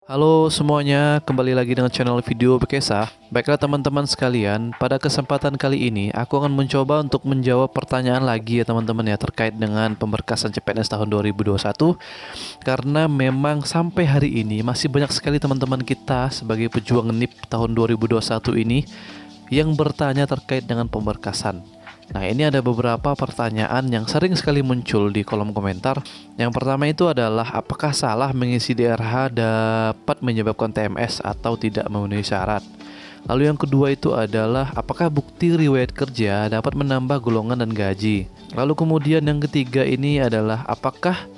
Halo semuanya, kembali lagi dengan channel video Bekesa. Baiklah teman-teman sekalian, pada kesempatan kali ini aku akan mencoba untuk menjawab pertanyaan lagi ya teman-teman ya terkait dengan pemberkasan CPNS tahun 2021. Karena memang sampai hari ini masih banyak sekali teman-teman kita sebagai pejuang NIP tahun 2021 ini yang bertanya terkait dengan pemberkasan. Nah, ini ada beberapa pertanyaan yang sering sekali muncul di kolom komentar. Yang pertama itu adalah apakah salah mengisi DRH dapat menyebabkan TMS atau tidak memenuhi syarat. Lalu yang kedua itu adalah apakah bukti riwayat kerja dapat menambah golongan dan gaji. Lalu kemudian yang ketiga ini adalah apakah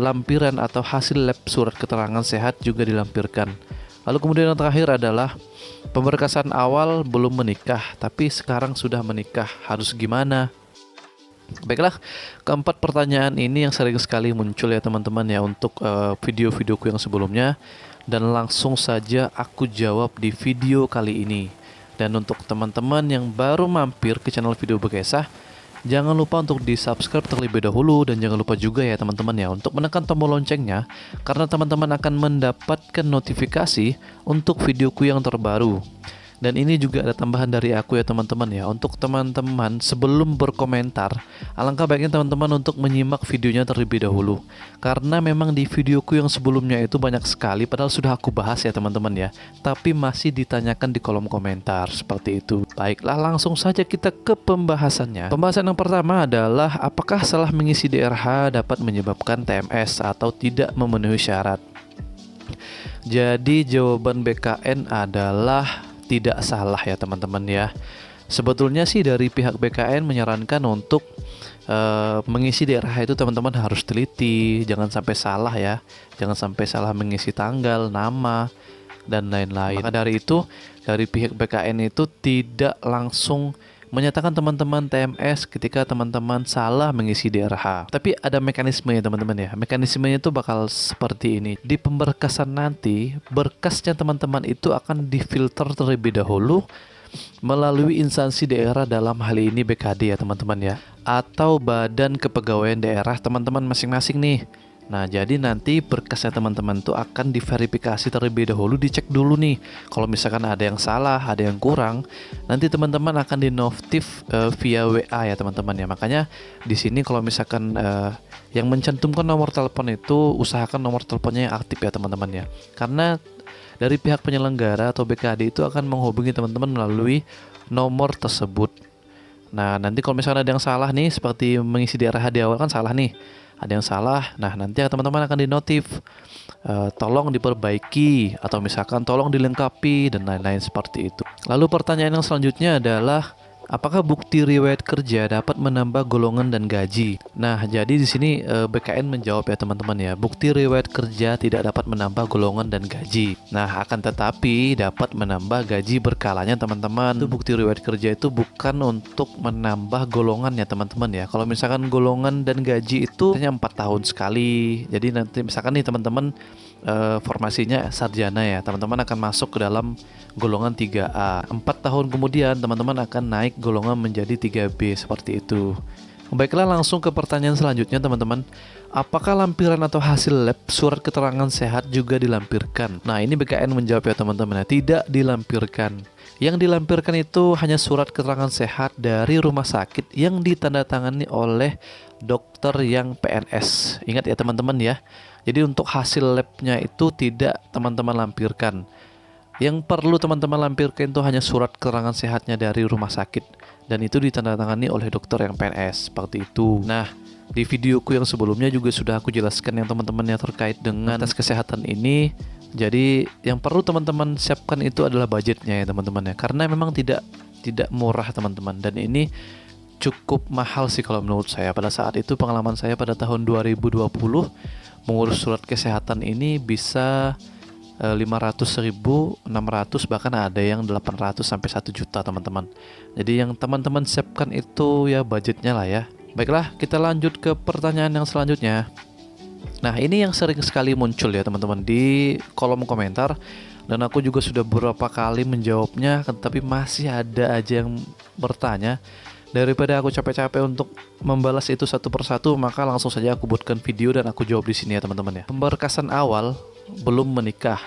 lampiran atau hasil lab surat keterangan sehat juga dilampirkan. Lalu kemudian yang terakhir adalah pemberkasan awal belum menikah, tapi sekarang sudah menikah, harus gimana? Baiklah, keempat pertanyaan ini yang sering sekali muncul ya teman-teman ya untuk video-videoku yang sebelumnya. Dan langsung saja aku jawab di video kali ini. Dan untuk teman-teman yang baru mampir ke channel video Bekesa, jangan lupa untuk di subscribe terlebih dahulu. Dan jangan lupa juga ya teman-teman ya untuk menekan tombol loncengnya, karena teman-teman akan mendapatkan notifikasi untuk videoku yang terbaru. Dan ini juga ada tambahan dari aku ya teman-teman ya. Untuk teman-teman sebelum berkomentar, alangkah baiknya teman-teman untuk menyimak videonya terlebih dahulu. Karena memang di videoku yang sebelumnya itu banyak sekali, padahal sudah aku bahas ya teman-teman ya, tapi masih ditanyakan di kolom komentar seperti itu. Baiklah, langsung saja kita ke pembahasannya. Pembahasan yang pertama adalah apakah salah mengisi DRH dapat menyebabkan TMS atau tidak memenuhi syarat. Jadi jawaban BKN adalah tidak salah ya teman-teman ya. Sebetulnya sih dari pihak BKN menyarankan untuk mengisi DRH itu teman-teman harus teliti, jangan sampai salah ya, jangan sampai salah mengisi tanggal, nama, dan lain-lain. Maka dari itu dari pihak BKN itu tidak langsung menyatakan teman-teman TMS ketika teman-teman salah mengisi DRH. Tapi ada mekanismenya teman-teman ya. Mekanismenya itu bakal seperti ini. Di pemberkasan nanti, berkasnya teman-teman itu akan difilter terlebih dahulu melalui instansi daerah, dalam hal ini BKD ya teman-teman ya, atau Badan Kepegawaian Daerah teman-teman masing-masing nih. Nah, jadi nanti berkasnya teman-teman tuh akan diverifikasi terlebih dahulu, dicek dulu nih. Kalau misalkan ada yang salah, ada yang kurang, nanti teman-teman akan dinotif via WA ya teman-teman ya. Makanya di sini kalau misalkan yang mencantumkan nomor telepon itu usahakan nomor teleponnya yang aktif ya teman-teman ya. Karena dari pihak penyelenggara atau BKD itu akan menghubungi teman-teman melalui nomor tersebut. Nah, nanti kalau misalkan ada yang salah nih, seperti mengisi DRH di awal kan salah nih, ada yang salah. Nah, nanti teman-teman akan dinotif, tolong diperbaiki atau misalkan tolong dilengkapi dan lain-lain seperti itu. Lalu pertanyaan yang selanjutnya adalah apakah bukti riwayat kerja dapat menambah golongan dan gaji? Nah, jadi di sini BKN menjawab ya teman-teman ya, bukti riwayat kerja tidak dapat menambah golongan dan gaji. Nah, akan tetapi dapat menambah gaji berkalanya teman-teman. Itu bukti riwayat kerja itu bukan untuk menambah golongan ya teman-teman ya. Kalau misalkan golongan dan gaji itu hanya 4 tahun sekali. Jadi nanti misalkan nih teman-teman formasinya sarjana ya, teman-teman akan masuk ke dalam golongan 3A. 4 tahun kemudian teman-teman akan naik golongan menjadi 3B seperti itu. Baiklah, langsung ke pertanyaan selanjutnya teman-teman. Apakah lampiran atau hasil lab surat keterangan sehat juga dilampirkan? Nah, ini BKN menjawab ya teman-teman, tidak dilampirkan. Yang dilampirkan itu hanya surat keterangan sehat dari rumah sakit yang ditandatangani oleh dokter yang PNS. Ingat ya teman-teman ya. Jadi untuk hasil labnya itu tidak teman-teman lampirkan. Yang perlu teman-teman lampirkan itu hanya surat keterangan sehatnya dari rumah sakit, dan itu ditandatangani oleh dokter yang PNS seperti itu. Nah, di videoku yang sebelumnya juga sudah aku jelaskan yang teman-teman yang terkait dengan tes kesehatan ini. Jadi yang perlu teman-teman siapkan itu adalah budgetnya ya teman-teman ya, karena memang tidak murah teman-teman, dan ini cukup mahal sih kalau menurut saya. Pada saat itu pengalaman saya pada tahun 2020 mengurus surat kesehatan ini bisa 500.000, 600, bahkan ada yang 800 sampai 1 juta teman-teman. Jadi yang teman-teman siapkan itu ya budgetnya lah ya. Baiklah, kita lanjut ke pertanyaan yang selanjutnya. Nah, ini yang sering sekali muncul ya teman-teman di kolom komentar, dan aku juga sudah beberapa kali menjawabnya, tapi masih ada aja yang bertanya. Daripada aku capek-capek untuk membalas itu satu persatu, maka langsung saja aku buatkan video dan aku jawab di sini ya teman-teman ya. Pemberkasan awal belum menikah,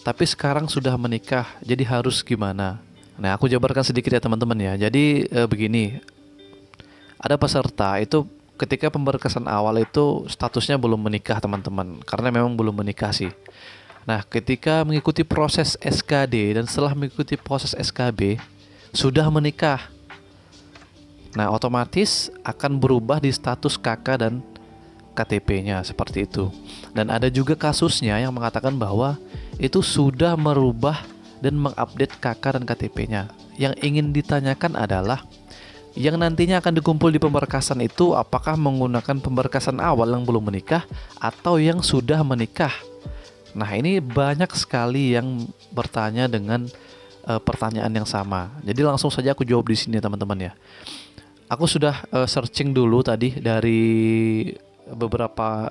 tapi sekarang sudah menikah, jadi harus gimana? Nah, aku jabarkan sedikit ya teman-teman ya. Jadi begini, ada peserta itu ketika pemberkasan awal itu statusnya belum menikah teman-teman, karena memang belum menikah sih. Nah, ketika mengikuti proses SKD dan setelah mengikuti proses SKB sudah menikah, nah otomatis akan berubah di status kakak dan KTP-nya seperti itu. Dan ada juga kasusnya yang mengatakan bahwa itu sudah merubah dan mengupdate kakak dan KTP-nya. Yang ingin ditanyakan adalah yang nantinya akan dikumpul di pemberkasan itu apakah menggunakan pemberkasan awal yang belum menikah atau yang sudah menikah. Nah, ini banyak sekali yang bertanya dengan pertanyaan yang sama. Jadi langsung saja aku jawab di sini teman-teman ya. Aku sudah searching dulu tadi dari beberapa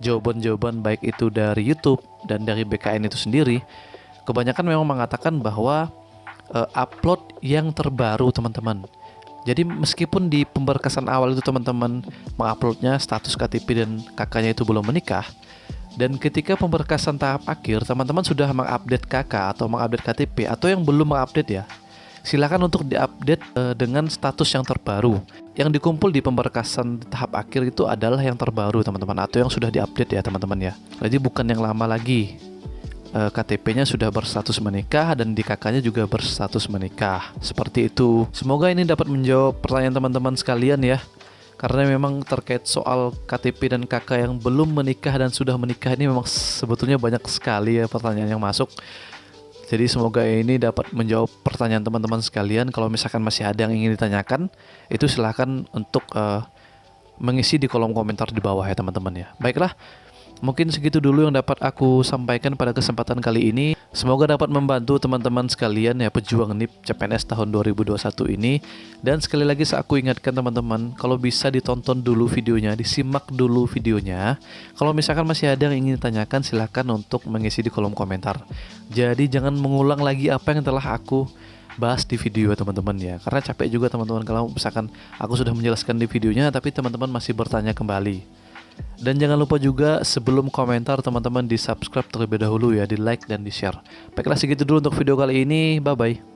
jawaban-jawaban baik itu dari YouTube dan dari BKN itu sendiri. Kebanyakan memang mengatakan bahwa upload yang terbaru teman-teman. Jadi meskipun di pemberkasan awal itu teman-teman menguploadnya status KTP dan kakaknya itu belum menikah, dan ketika pemberkasan tahap akhir teman-teman sudah mengupdate kakak atau mengupdate KTP atau yang belum mengupdate ya, silakan untuk diupdate dengan status yang terbaru. Yang dikumpul di pemberkasan tahap akhir itu adalah yang terbaru teman-teman, atau yang sudah diupdate ya teman-teman ya. Jadi bukan yang lama lagi. KTP-nya sudah berstatus menikah dan di kakaknya juga berstatus menikah. Seperti itu. Semoga ini dapat menjawab pertanyaan teman-teman sekalian ya. Karena memang terkait soal KTP dan kakak yang belum menikah dan sudah menikah ini memang sebetulnya banyak sekali ya pertanyaan yang masuk. Jadi semoga ini dapat menjawab pertanyaan teman-teman sekalian. Kalau misalkan masih ada yang ingin ditanyakan, itu silahkan untuk mengisi di kolom komentar di bawah ya teman-teman ya. Baiklah, mungkin segitu dulu yang dapat aku sampaikan pada kesempatan kali ini. Semoga dapat membantu teman-teman sekalian ya pejuang NIP CPNS tahun 2021 ini. Dan sekali lagi aku ingatkan teman-teman, kalau bisa ditonton dulu videonya, disimak dulu videonya. Kalau misalkan masih ada yang ingin ditanyakan, silahkan untuk mengisi di kolom komentar. Jadi jangan mengulang lagi apa yang telah aku bahas di video teman-teman ya. Karena capek juga teman-teman kalau misalkan aku sudah menjelaskan di videonya tapi teman-teman masih bertanya kembali. Dan jangan lupa juga sebelum komentar teman-teman di subscribe terlebih dahulu ya, di like dan di share. Baiklah segitu dulu untuk video kali ini, bye bye.